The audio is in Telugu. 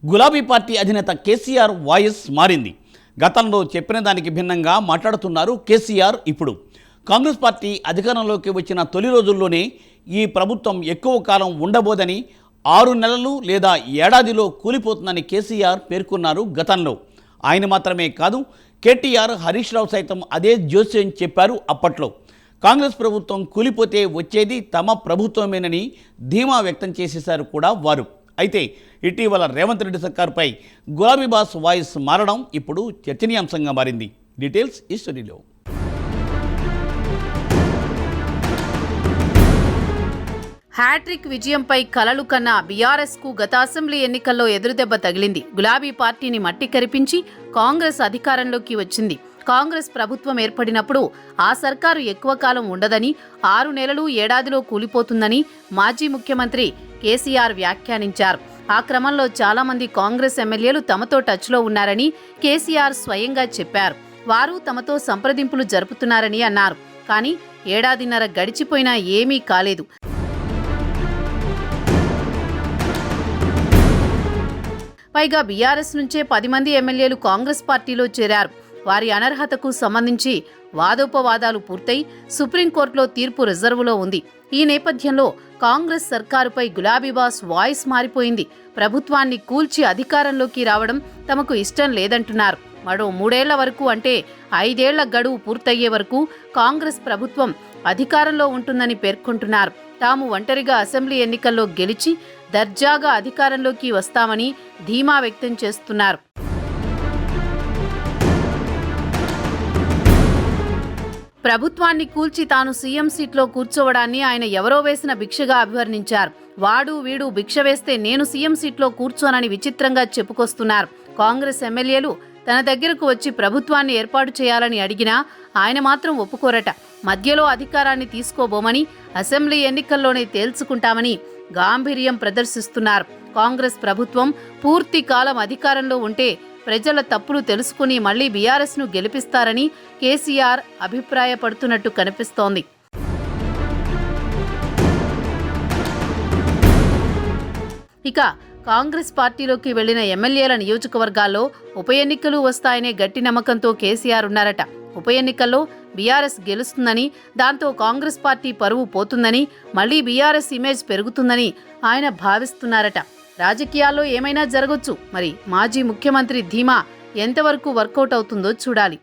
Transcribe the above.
గులాబీ పార్టీ అధినేత కేసీఆర్ వాయిస్ మారింది. గతంలో చెప్పిన దానికి భిన్నంగా మాట్లాడుతున్నారు కేసీఆర్. ఇప్పుడు కాంగ్రెస్ పార్టీ అధికారంలోకి వచ్చిన తొలి రోజుల్లోనే ఈ ప్రభుత్వం ఎక్కువ కాలం ఉండబోదని, 6 నెలలు లేదా ఏడాదిలో కూలిపోతుందని కేసీఆర్ పేర్కొన్నారు. గతంలో ఆయన మాత్రమే కాదు, కేటీఆర్, హరీష్ రావు సైతం అదే జోస్యం చెప్పారు. అప్పట్లో కాంగ్రెస్ ప్రభుత్వం కూలిపోతే వచ్చేది తమ ప్రభుత్వమేనని ధీమా వ్యక్తం చేసేశారు కూడా వారు. అయితే ఇటీవల రేవంత్ రెడ్డి సర్కార్పై గులాబీ బాస్ వాయిస్ మారడం ఇప్పుడు చర్చనీయాంశంగా మారింది. డీటెయిల్స్ ఈ స్టోరీలో. హ్యాట్రిక్ విజయంపై కలలు కన్న బీఆర్ఎస్కు గత అసెంబ్లీ ఎన్నికల్లో ఎదురుదెబ్బ తగిలింది. గులాబీ పార్టీని మట్టి కరిపించి కాంగ్రెస్ అధికారంలోకి వచ్చింది. కాంగ్రెస్ ప్రభుత్వం ఏర్పడినప్పుడు ఆ సర్కారు ఎక్కువ కాలం ఉండదని, 6 నెలలు ఏడాదిలో కూలిపోతుందని మాజీ ముఖ్యమంత్రి కేసీఆర్ వ్యాఖ్యానించారు. ఆ క్రమంలో చాలా మంది కాంగ్రెస్ ఎమ్మెల్యేలు తమతో టచ్లో ఉన్నారని కేసీఆర్ స్వయంగా చెప్పారు. వారు తమతో సంప్రదింపులు జరుపుతున్నారని అన్నారు. కానీ ఏడాదిన్నర గడిచిపోయినా ఏమీ కాలేదు. పైగా బీఆర్ఎస్ నుంచే 10 మంది ఎమ్మెల్యేలు కాంగ్రెస్ పార్టీలో చేరారు. వారి అనర్హతకు సంబంధించి వాదోపవాదాలు పూర్తయి సుప్రీంకోర్టులో తీర్పు రిజర్వులో ఉంది. ఈ నేపథ్యంలో కాంగ్రెస్ సర్కారుపై గులాబీ బాస్ వాయిస్ మారిపోయింది. ప్రభుత్వాన్ని కూల్చి అధికారంలోకి రావడం తమకు ఇష్టం లేదంటున్నారు. మరో 3 ఏళ్ల వరకు, అంటే 5 ఏళ్ల గడువు పూర్తయ్యే వరకు కాంగ్రెస్ ప్రభుత్వం అధికారంలో ఉంటుందని పేర్కొంటున్నారు. తాము ఒంటరిగా అసెంబ్లీ ఎన్నికల్లో గెలిచి దర్జాగా అధికారంలోకి వస్తామని ధీమా వ్యక్తం చేస్తున్నారు. ప్రభుత్వాన్ని కూల్చి తాను సీఎం సీట్లో కూర్చోవడాన్ని ఆయన ఎవరో వేసిన భిక్షగా అభివర్ణించారు. వాడు వీడు భిక్ష వేస్తే నేను సీఎం సీట్లో కూర్చోనని విచిత్రంగా చెప్పుకొస్తున్నారు. కాంగ్రెస్ ఎమ్మెల్యేలు తన దగ్గరకు వచ్చి ప్రభుత్వాన్ని ఏర్పాటు చేయాలని అడిగినా ఆయన మాత్రం ఒప్పుకోరట. మధ్యలో అధికారాన్ని తీసుకోబోమని, అసెంబ్లీ ఎన్నికల్లోనే తేల్చుకుంటామని గాంభీర్యం ప్రదర్శిస్తున్నారు. కాంగ్రెస్ ప్రభుత్వం పూర్తి కాలం అధికారంలో ఉంటే ప్రజల తప్పులు తెలుసుకుని మళ్లీ బీఆర్ఎస్ను గెలిపిస్తారని కేసీఆర్ అభిప్రాయపడుతున్నట్టు కనిపిస్తోంది. ఇక కాంగ్రెస్ పార్టీలోకి వెళ్లిన ఎమ్మెల్యేల నియోజకవర్గాల్లో ఉప ఎన్నికలు వస్తాయనే గట్టి నమ్మకంతో కేసీఆర్ ఉన్నారట. ఉప ఎన్నికల్లో బీఆర్ఎస్ గెలుస్తుందని, దాంతో కాంగ్రెస్ పార్టీ పరువు పోతుందని, మళ్లీ బీఆర్ఎస్ ఇమేజ్ పెరుగుతుందని ఆయన భావిస్తున్నారట. రాజకీయాల్లో ఏమైనా జరగొచ్చు. మరి మాజీ ముఖ్యమంత్రి ధీమా ఎంతవరకు వర్కౌట్ అవుతుందో చూడాలి.